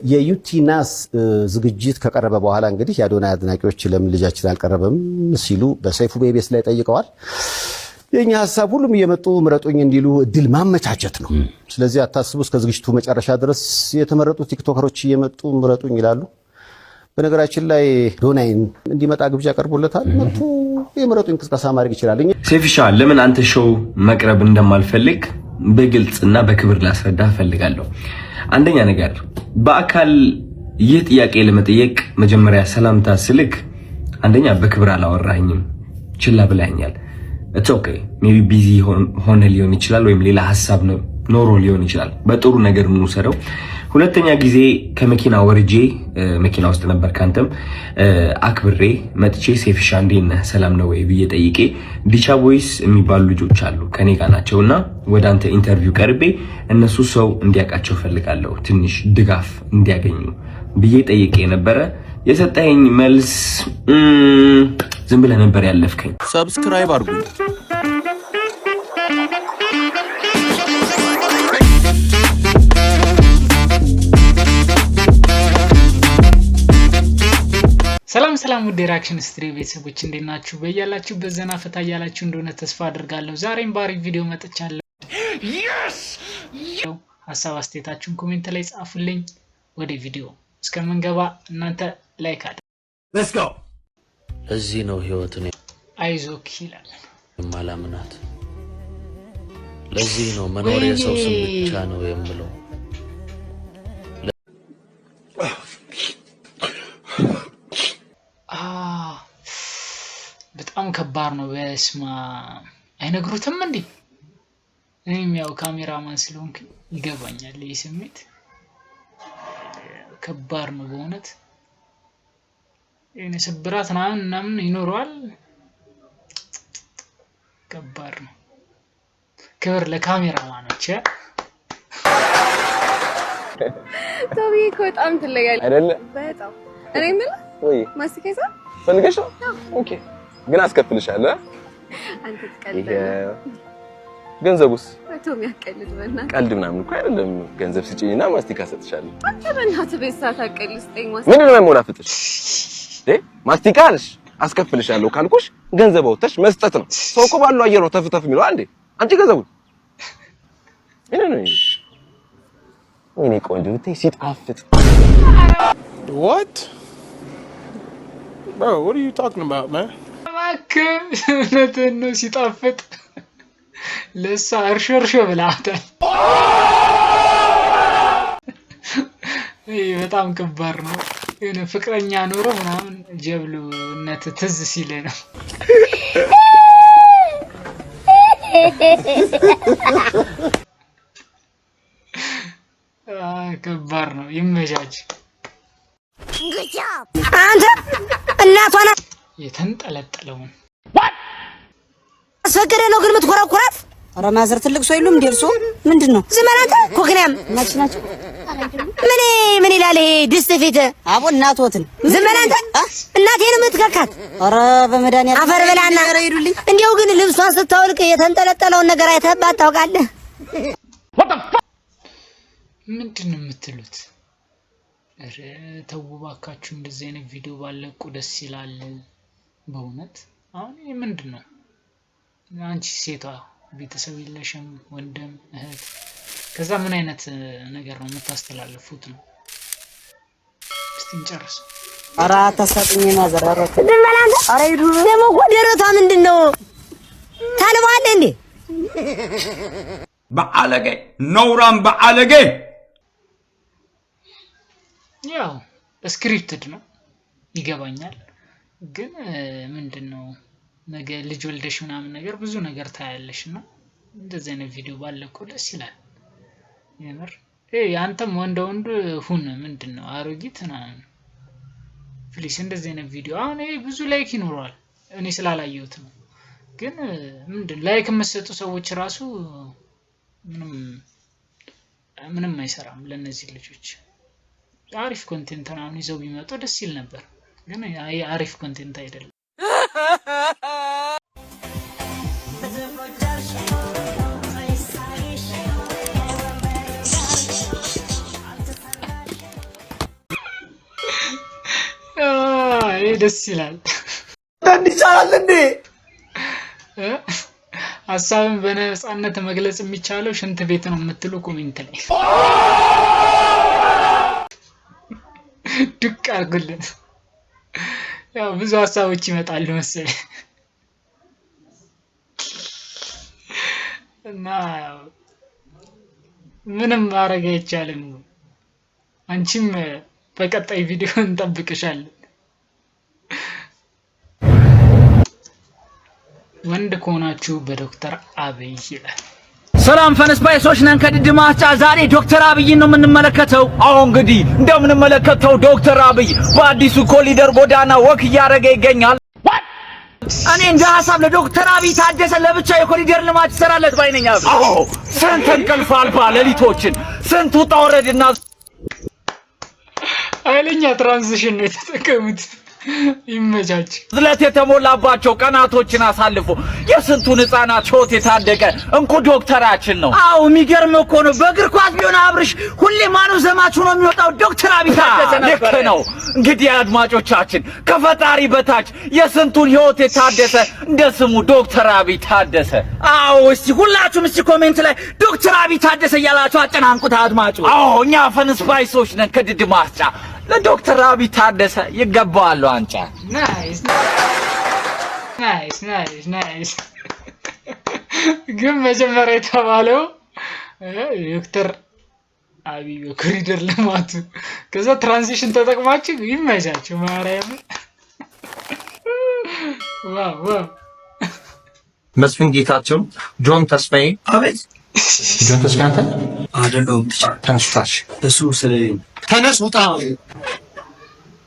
የዩቲናስ ዝግጅት ከቀረበ በኋላ እንግዲህ የአዶናይ አድናቂዎች ለምን ልጃችን አልቀረበም ሲሉ በሰይፉ ቤቤስ ላይ ጠይቀዋል። የኛ ሐሳብ ሁሉም እየመጡ ምረጡኝ እንዲሉ እድል ማመቻቸት ነው። ስለዚህ አታስቡ፣ እስከ ዝግጅቱ መጨረሻ ድረስ የተመረጡ ቲክቶከሮች እየመጡ ምረጡኝ ይላሉ። በነገራችን ላይ አዶናይን እንዲመጣ ግብዣ ቀርቦለታል። መጥቶ የምረጡኝ ቅስቀሳ ማድረግ ይችላል። ሴፊሻ ለምን አንተ ሾው መቅረብ እንደማልፈልግ በግልጽና በክብር ላስረዳ ፈልጋለሁ። አንደኛ ነገር በአካል ይህ ጥያቄ ለመጠየቅ መጀመሪያ ሰላምታ ስልክ አንደኛ በክብር አላወራኝም፣ ችላ ብላኛል። ኢትስ ኦኬ ሜቢ ቢዚ ሆነ ሊሆን ይችላል፣ ወይም ሌላ ሐሳብ ነው ኖሮ ሊሆን ይችላል። በጥሩ ነገር እንውሰደው። ሁለተኛ ጊዜ ከመኪና ወርጄ መኪና ውስጥ ነበር ካንተም አክብሬ መጥቼ ሴፊሻ እንዴት ነህ ሰላም ነው ወይ ብዬ ጠይቄ ዲቻ ቦይስ የሚባሉ ልጆች አሉ ከኔ ጋር ናቸውና ወደ አንተ ኢንተርቪው ቀርቤ እነሱ ሰው እንዲያውቃቸው ፈልጋለሁ ትንሽ ድጋፍ እንዲያገኙ ብዬ ጠይቄ ነበረ። የሰጠኸኝ መልስ ዝም ብለህ ነበር ያለፍከኝ። ሰብስክራይብ አድርጉ። ሰላም ውድ የሪአክሽን ስትሪ ቤተሰቦች እንዴት ናችሁ? በያላችሁ በዘና ፈታ ያላችሁ እንደሆነ ተስፋ አድርጋለሁ። ዛሬም ባሪክ ቪዲዮ መጥቻለሁ። ሀሳብ አስተያየታችሁን ኮሜንት ላይ ጻፉልኝ። ወደ ቪዲዮ እስከምንገባ እናንተ ላይክ አድርጉ። ሌትስ ጎ። እዚህ ነው ህይወትን አይዞክ ይላል ማላምናት። ለዚህ ነው መኖር የሰው ስም ብቻ ነው የምለው። በጣም ከባድ ነው። በስማ አይነግሩትም እንዴ? እኔም ያው ካሜራማን ስለሆንኩ ይገባኛል። ይሄ ስሜት ከባድ ነው በእውነት። እኔ ስብራት ምናምን ይኖረዋል። ከባድ ነው። ክብር ለካሜራማኖች። ቶቢ በጣም ትለያለህ አይደለ? በጣም እኔ ምን ወይ ማስከዛ ፈልገሽ ነው? ኦኬ ግን አስከፍልሻለሁ። አንተ ትቀልድ። ገንዘቡስ? ቶሚ ያቀልድ በእናትህ። ቀልድ ምናምን እኮ አይደለም። ገንዘብ ስጪኝና ማስቲካ ሰጥሻለሁ። አንተ በእናትህ በሳት አቀልስጠኝ። ምንድን ነው የማወራፍጥሽ? ማስቲካ አልሽ አስከፍልሻለሁ ካልኩሽ ገንዘብ አውጥተሽ መስጠት ነው። ሰው እኮ ባለው አየር ነው ተፍተፍ የሚለው አንዴ። አንቺ ገንዘቡን ምን ነው ይሄ? ወይኔ ቆንጆ ብታይ ሲጣፍጥ። What? Bro, what are you talking about, man? እውነትህን ነው ሲጣፍጥ። ለእሷ እርሾ ብላታል። ይሄ በጣም ከባድ ነው። የሆነ ፍቅረኛ ኖሮ ምናምን ጀብሉነት ትዝ ሲለ ነው። ከባድ ነው። ይመቻች። አንተ እናቷን የተንጠለጠለውን አስፈቀደ ነው ግን የምትኮራኩራት። ኧረ ማዘር ትልቅ ሰው የሉም እንዴ? እርሶ ምንድነው? ዝም በል አንተ ኮክናም ናችሁ። ምን ይላል ይሄ ድስት ፊት? አቦ እናቶትን ዝም በል አንተ። እናቴን የምትከካት። ኧረ በመድኃኒዓለም አፈር በላና ይሄዱልኝ። እንዴው ግን ልብሷን ስታወልቅ የተንጠለጠለውን ነገር አይተህባት ታውቃለህ? ምንድነው የምትሉት? ኧረ ተው እባካችሁ፣ እንደዚህ አይነት ቪዲዮ ባለቁ ደስ ይላል በእውነት። አሁን ይሄ ምንድነው? አንቺ ሴቷ ቤተሰብ የለሽም ወንድም እህት፣ ከዛ ምን አይነት ነገር ነው የምታስተላልፉት ነው? እስቲ እንጨርስ። ኧረ አታሳጥኝ ማዘር። ኧረ ድመላንተ ኧረ ይዱ ደግሞ ጎደረቷ ምንድነው? ታልባለ እንዴ? በአለጌ ኖራም በአለጌ ያው ስክሪፕትድ ነው ይገባኛል። ግን ምንድነው ነገ ልጅ ወልደሽ ምናምን ነገር ብዙ ነገር ታያለሽና እንደዚህ አይነት ቪዲዮ ባለቆ ደስ ይላል የምር። አንተም ወንድ ሁን። ምንድነው አሮጊት ምናምን ፕሊስ እንደዚህ አይነት ቪዲዮ አሁን ይሄ ብዙ ላይክ ይኖረዋል። እኔ ስላላየሁት ነው። ግን ምንድን ላይክ የምትሰጡ ሰዎች ራሱ ምንም አይሰራም ለነዚህ ልጆች። አሪፍ ኮንቴንት ምናምን ይዘው ቢመጡ ደስ ይል ነበር። ግን አሪፍ ኮንቴንት አይደለም። ደስ ይላል። ይቻላል እንዴ? ሐሳብን በነፃነት መግለጽ የሚቻለው ሽንት ቤት ነው የምትሉ ኮሜንት ላይ ድቅ አድርጉልን። ያው ብዙ ሐሳቦች ይመጣሉ መሰለኝ እና ምንም ማድረግ አይቻልም። አንቺም በቀጣይ ቪዲዮ እንጠብቅሻለን። ወንድ ከሆናችሁ በዶክተር አብይ ይላል። ሰላም ፈነስባይሶች ነን ከድድ ማስጫ። ዛሬ ዶክተር አብይን ነው የምንመለከተው። አዎ እንግዲህ እንደምንመለከተው ዶክተር አብይ በአዲሱ ኮሊደር ጎዳና ወክ እያደረገ ይገኛል። እኔ እንደ ሐሳብ ለዶክተር አብይ ታደሰ ለብቻ የኮሪደር ልማት ይሰራለት ባይነኛ። አዎ ስንት እንቅልፍ አልባ ሌሊቶችን ስንት ውጣ ወረድና ኃይለኛ ትራንዚሽን ነው የተጠቀሙት። ይመቻች። ዝለት የተሞላባቸው ቀናቶችን አሳልፎ የስንቱን ህፃናት ህይወት የታደቀ እንቁ ዶክተራችን ነው። አዎ የሚገርም እኮ ነው። በእግር ኳስ ቢሆን አብርሽ ሁሌ ማኑ ዘማች ሆኖ የሚወጣው ዶክተር አብይ ታደሰ ነበር። ልክ ነው። እንግዲህ አድማጮቻችን ከፈጣሪ በታች የስንቱን ህይወት የታደሰ እንደ ስሙ ዶክተር አብይ ታደሰ። አዎ እስቲ ሁላችሁም እስቲ ኮሜንት ላይ ዶክተር አብይ ታደሰ እያላችሁ አጨናንቁት አድማጩ። አዎ እኛ ፈንስፓይሶች ነን ከድድ ማስጫ። ለዶክተር አብይ ታደሰ ይገባዋል አንጫ። ናይስ ናይስ ናይስ ናይስ። ግን መጀመሪያ የተባለው ዶክተር አብይ በኮሪደር ልማቱ ከዛ ትራንዚሽን ተጠቅማችሁ ይመቻችሁ። ማርያም ዋው ዋው። መስፍን ጌታቸው፣ ጆን ተስፋዬ። አቤት ጆን ተስፋዬ አንተ አይደለም። ተነስታሽ እሱ ስለኝ ተነስ ውጣ።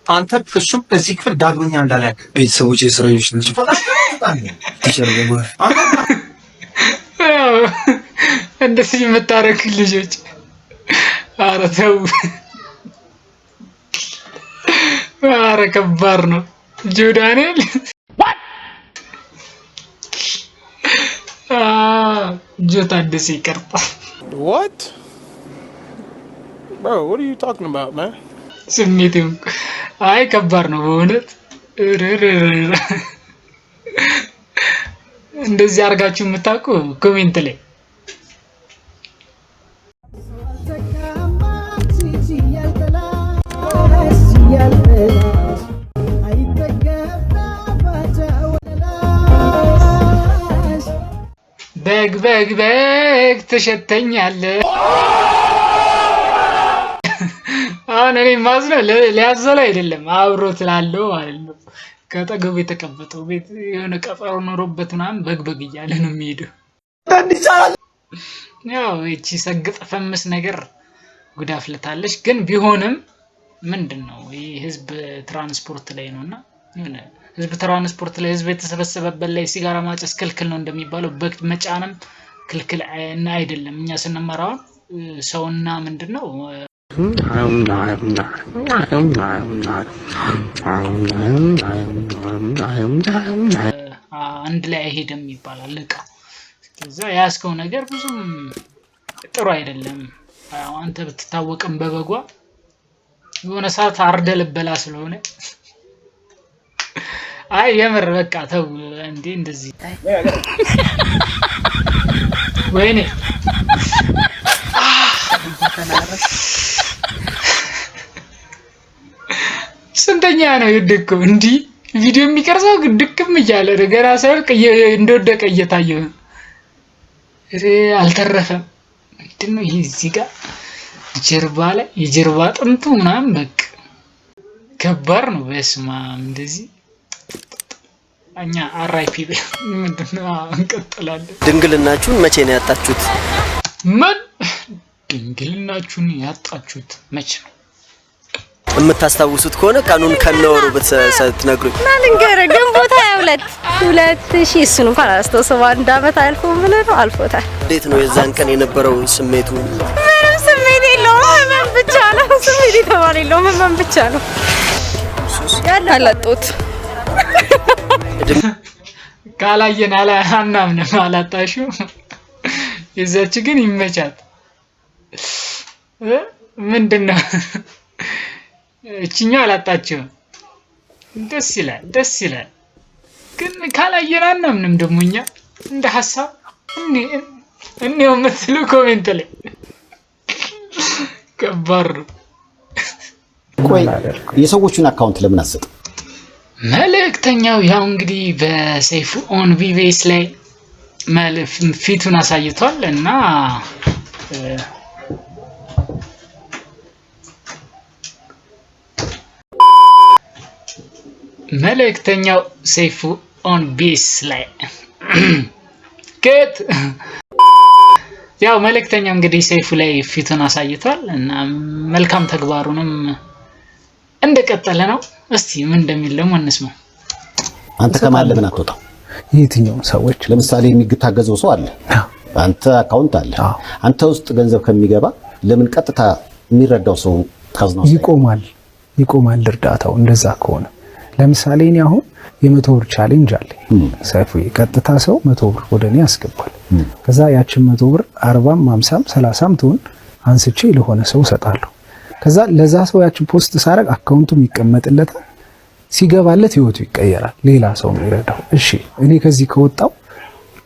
አንተ እሱም እዚህ ክፍል ዳግመኛ እንዳላክ ቤተሰቦች የስራዮች ልጅ እንደዚህ የምታረግ ልጆች ኧረ ተው። ኧረ ከባድ ነው። ጆዳንኤል ጆ ታደሰ ይቀርጣል። What? Bro, what are you talking about, man? ስሜቴም አይ ከባድ ነው በእውነት። እንደዚህ አድርጋችሁ የምታውቁ ኮሜንት ላይ በግ በግ በግ ትሸተኛለህ። አሁን እኔ ማዝነው ሊያዘለው አይደለም አብሮት ላለው ማለት ነው። ከጠገቡ የተቀመጠው ቤት የሆነ ቀጠሮ ኖሮበት ምናምን በግ በግ እያለ ነው የሚሄደው። ያው እቺ ሰግጥ ፈምስ ነገር ጉዳፍ ልታለች። ግን ቢሆንም ምንድነው ይሄ ህዝብ ትራንስፖርት ላይ ነውና የሆነ ህዝብ ትራንስፖርት ላይ ህዝብ የተሰበሰበበት ላይ ሲጋራ ማጨስ ክልክል ነው እንደሚባለው በግ መጫንም ክልክል አይደለም። እኛ ስንመራው ሰውና ምንድነው አንድ ላይ አይሄድም ይባላል እቃ። ስለዛ ያስከው ነገር ብዙም ጥሩ አይደለም። አንተ ብትታወቅም በበጓ የሆነ ሰዓት አርደልበላ ስለሆነ አይ የምር በቃ ተው እንዴ እንደዚህ ወይኔ ስንተኛ ነው የደከው እንዲ ቪዲዮ የሚቀርጸው ድክም እያለ ገና ሳይወድቅ እንደወደቀ እየታየው አልተረፈም። ምንድነው ይሄ እዚህ ጋር ጀርባ ላይ የጀርባ አጥንቱ ምናምን በቃ ከባድ ነው። በስማ እንደዚህ እኛ አራይፒ ምንድነው እንቀጥላለን። ድንግልናችሁን መቼ ነው ያጣችሁት? ምን ድንግልናችሁን ያጣችሁት መቼ ነው? የምታስታውሱት ከሆነ ቀኑን ከነወሩ ብትነግሩኝ። ማልንገረ ግንቦት 2000 እሱን እንኳን አላስታውሰው። አንድ አመት አልፎ ምን ነው አልፎታል። እንዴት ነው የዛን ቀን የነበረው ስሜቱ? ምንም ስሜት የለውም። ህመም ብቻ ነው። ስሜት የተባለ የለውም። ህመም ብቻ ነው ያላላጡት። ካላየን አናምንም። አላጣሽው የዛች ግን ይመቻት። ምንድነው እቺኛው አላጣችው ደስ ይላል። ግን ካላየናና ምንም ደግሞ እኛ እንደ ሐሳብ እኔው የምትሉ ኮሜንት ላይ ከባድ ነው። ቆይ የሰዎቹን አካውንት ለምን አሰጥ? መልእክተኛው ያው እንግዲህ በሰይፉ ኦን ቢቢኤስ ላይ ፊቱን አሳይቷል እና መልእክተኛው ሰይፉ ኦን ቢቢኤስ ላይ ያው መልእክተኛው እንግዲህ ሰይፉ ላይ ፊቱን አሳይቷል እና መልካም ተግባሩንም እንደቀጠለ ነው። እስቲ ምን እንደሚል ደግሞ እንስማው። አንተ ከማን ለምን አትወጣው? የትኛው ሰዎች ለምሳሌ የሚታገዘው ሰው አለ፣ አንተ አካውንት አለ። አንተ ውስጥ ገንዘብ ከሚገባ ለምን ቀጥታ የሚረዳው ሰው ካዝናው ይቆማል እርዳታው? እንደዛ ከሆነ ለምሳሌ እኔ አሁን የ100 ብር ቻሌንጅ አለ። ሰይፉ ቀጥታ ሰው 100 ብር ወደኔ ያስገባል። ከዛ ያችን 100 ብር 40ም 50ም 30ም ትሁን አንስቼ ለሆነ ሰው ሰጣለሁ። ከዛ ለዛ ሰው ያችን ፖስት ሳረግ አካውንቱም ይቀመጥለታል። ሲገባለት ህይወቱ ይቀየራል። ሌላ ሰው ይረዳው። እሺ እኔ ከዚህ ከወጣው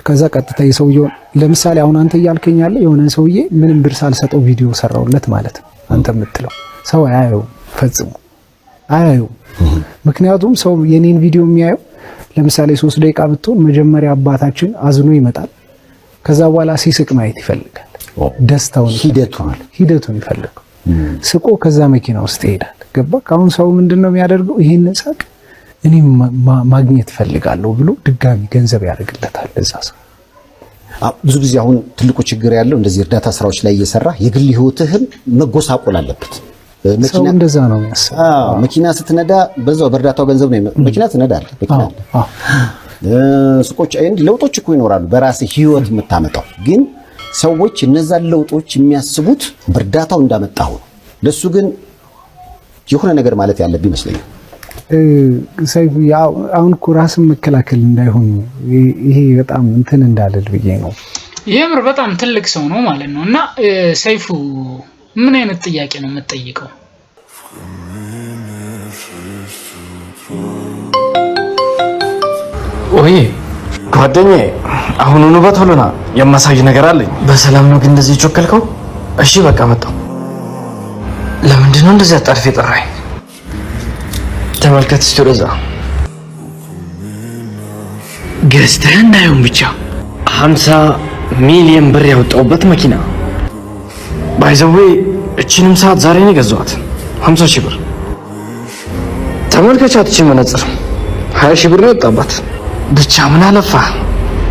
ከዛ ቀጥታ የሰውየው ለምሳሌ አሁን አንተ እያልከኛለ የሆነ ሰውዬ ምንም ብር ሳልሰጠው ቪዲዮ ሰራውለት ማለት ነው። አንተ የምትለው ሰው አያየው፣ ፈጽሞ አያየው። ምክንያቱም ሰው የኔን ቪዲዮ የሚያየው ለምሳሌ 3 ደቂቃ ብትሆን መጀመሪያ አባታችን አዝኖ ይመጣል። ከዛ በኋላ ሲስቅ ማየት ይፈልጋል። ደስታውን ሂደቱን ይፈልጋል። ስቆ ከዛ መኪና ውስጥ ይሄዳል። ገባ? አሁን ሰው ምንድነው የሚያደርገው? ይሄን ሳቅ እኔ ማግኘት ፈልጋለሁ ብሎ ድጋሚ ገንዘብ ያደርግለታል ለዛ ሰው። ብዙ ጊዜ አሁን ትልቁ ችግር ያለው እንደዚህ እርዳታ ስራዎች ላይ እየሰራ የግል ህይወትህን መጎሳቆል አለበት። ሰው እንደዛ ነው የሚያስበው። መኪና ስትነዳ በዛው በእርዳታው ገንዘብ ነው መኪና ትነዳለህ። ሱቆች እንዲህ ለውጦች እኮ ይኖራሉ በራስህ ህይወት የምታመጣው። ግን ሰዎች እነዛን ለውጦች የሚያስቡት በእርዳታው እንዳመጣው ነው። ለሱ ግን የሆነ ነገር ማለት ያለብህ ይመስለኛል። ሰይፉ አሁን እኮ ራስን መከላከል እንዳይሆን ይሄ በጣም እንትን እንዳልል ብዬ ነው። የምር በጣም ትልቅ ሰው ነው ማለት ነው። እና ሰይፉ ምን አይነት ጥያቄ ነው የምትጠይቀው? ወይ ጓደኛዬ አሁኑኑ በቶሎና የማሳይ ነገር አለኝ። በሰላም ነው ግን እንደዚህ ቾከልከው? እሺ በቃ መጣሁ። ለምንድን ነው እንደዚህ አጣርፌ ጠራኝ? ተመልከት እስቲ ወደዛ። ገዝተህ እንዳይሆን ብቻ 50 ሚሊዮን ብር ያወጣሁበት መኪና ባይዘዌ እቺንም ሰዓት ዛሬ ነው የገዛኋት 50 ሺህ ብር። ተመልከቻት እቺ መነጽር 20 ሺህ ብር ነው የወጣባት። ብቻ ምን አለፋ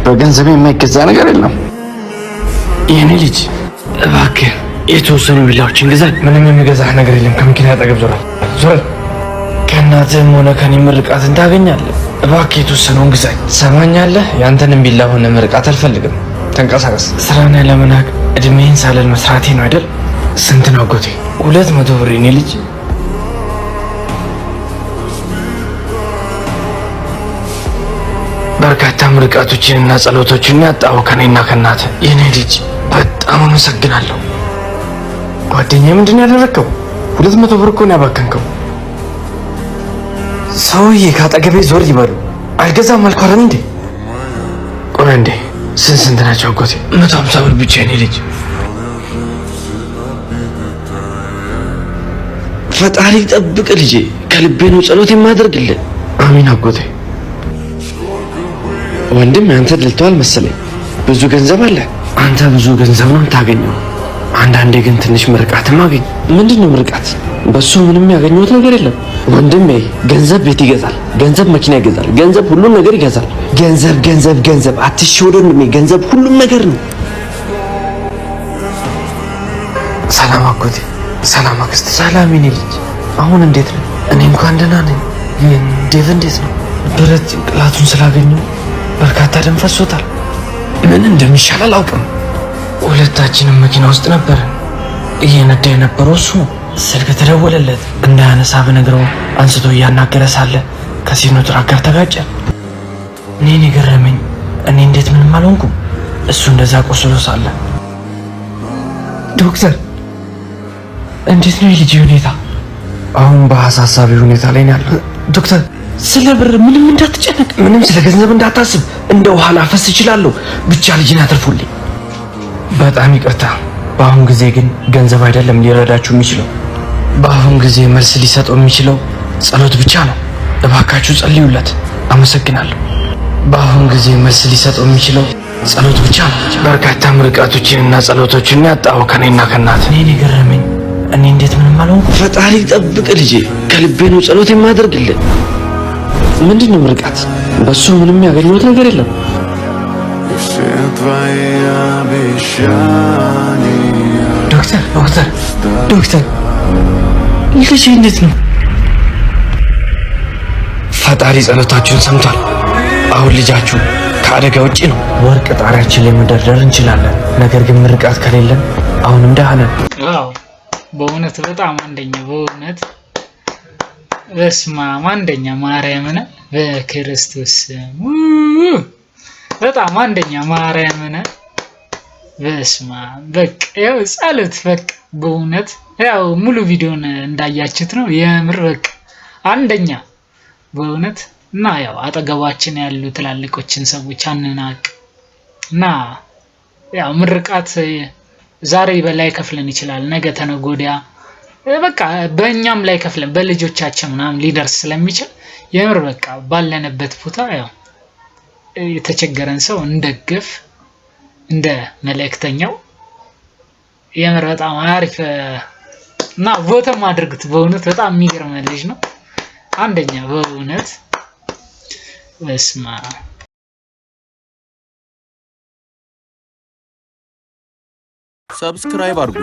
በገንዘብ የማይገዛ ነገር የለም። የኔ ልጅ እባክህ የተወሰኑ ቢላዎችን ግዛ። ምንም የሚገዛህ ነገር የለም። ከመኪና አጠገብ ዞር። ከእናትህም ሆነ ከኔ ምርቃትን ታገኛለህ። እባክህ የተወሰነውን ግዛኝ። ትሰማኛለህ? ያንተንም ቢላ ሆነ ምርቃት አልፈልግም። ተንቀሳቀስ። ስራን ያለመናቅ እድሜን ሳልል መስራቴ ነው አይደል? ስንት ነው አጎቴ? 200 ብር የኔ ልጅ። በርካታ ምርቃቶችንና ጸሎቶችን ያጣው ከኔና ከናተ የኔ ልጅ በጣም አመሰግናለሁ። ጓደኛዬ ምንድን ነው ያደረከው? 200 ብር እኮ ነው ያባከንከው። ሰውዬ ካጠገቤ ዞር ይበሉ። አልገዛም አልኩ አይደል እንዴ? ቆይ እንዴ ስንት ናቸው አጎቴ? 150 ብር ብቻ የኔ ልጅ። ፈጣሪ ጠብቅ ልጄ። ከልቤ ነው ጸሎት የማደርግልህ። አሚን አጎቴ። ወንድም አንተ ደልተዋል መሰለኝ። ብዙ ገንዘብ አለ። አንተ ብዙ ገንዘብ ነው የምታገኘው። አንዳንዴ ግን ትንሽ ምርቃትም አገኝ። ምንድነው ምርቃት? በሱ ምንም ያገኘሁት ነገር የለም ወንድሜ። ገንዘብ ቤት ይገዛል፣ ገንዘብ መኪና ይገዛል፣ ገንዘብ ሁሉም ነገር ይገዛል። ገንዘብ አትሽወደ ወንድሜ። ገንዘብ ሁሉም ነገር ነው። ሰላም አጎቴ። ሰላም አክስቴ። ሰላም የኔ ልጅ። አሁን እንዴት ነው? እኔ እንኳን ደህና ነኝ። ዴቭ እንዴት ነው? ብረት ጭንቅላቱን ስላገኘው በርካታ ደም ፈሶታል። ምን እንደሚሻል አላውቅም። ሁለታችንም መኪና ውስጥ ነበርን። እየነዳ የነበረው እሱ ነው። ስልክ ተደወለለት። እንዳያነሳ ብነግረው አንስቶ እያናገረ ሳለ ከሲኖ ትራክ ጋር ተጋጨ። እኔን የገረመኝ እኔ እንዴት ምንም አልሆንኩም፣ እሱ እንደዛ ቆስሎ ሳለ። ዶክተር እንዴት ነው የልጅ ሁኔታ? አሁን በአሳሳቢ ሁኔታ ላይ ነው ያለው ዶክተር። ስለ ብር ምንም እንዳትጨነቅ፣ ምንም ስለ ገንዘብ እንዳታስብ። እንደ ውሃ ላፈስ እችላለሁ፣ ብቻ ልጅን አትርፉልኝ። በጣም ይቅርታ። በአሁን ጊዜ ግን ገንዘብ አይደለም ሊረዳችሁ የሚችለው። በአሁን ጊዜ መልስ ሊሰጠው የሚችለው ጸሎት ብቻ ነው። እባካችሁ ጸልዩለት። አመሰግናለሁ። በአሁን ጊዜ መልስ ሊሰጠው የሚችለው ጸሎት ብቻ ነው። በርካታ ምርቃቶችንና ጸሎቶችን ያጣው ከኔና ከናት። እኔ ገረመኝ። እኔ እንዴት ምንም አልሆንኩም? ፈጣሪ ጠብቅ ልጄ። ከልቤ ነው ጸሎት የማደርግልህ። ምንድን ነው ምርቃት? በሱ ምንም ያገኘሁት ነገር የለም። ዶክተር ልጄ እንዴት ነው? ፈጣሪ ጸሎታችሁን ሰምቷል። አሁን ልጃችሁ ከአደጋ ውጪ ነው። ወርቅ ጣሪያችን ላይ መደርደር እንችላለን፣ ነገር ግን ምርቃት ከሌለን አሁንም ደህና ነን። አዎ በእውነት በጣም አንደኛ፣ በእውነት በስመ አብ አንደኛ፣ ማርያምን በክርስቶስ በጣም አንደኛ፣ ማርያምን በስመ አብ። በቃ ያው ጸሎት በቃ በእውነት ያው ሙሉ ቪዲዮን እንዳያችሁት ነው። የምር በቃ አንደኛ በእውነት እና ያው አጠገባችን ያሉ ትላልቆችን ሰዎች አንናቅ እና ያው ምርቃት ዛሬ በላይ ከፍለን ይችላል፣ ነገ ተነጎዲያ በቃ በእኛም ላይ ከፍለን በልጆቻችን ምናምን ሊደርስ ስለሚችል የምር በቃ ባለንበት ቦታ ያው የተቸገረን ሰው እንደግፍ እንደ መልእክተኛው። የምር በጣም አሪፍ እና ቦታም አድርጉት። በእውነት በጣም የሚገርም ልጅ ነው። አንደኛ በእውነት በስማ ሰብስክራይብ አድርጉ።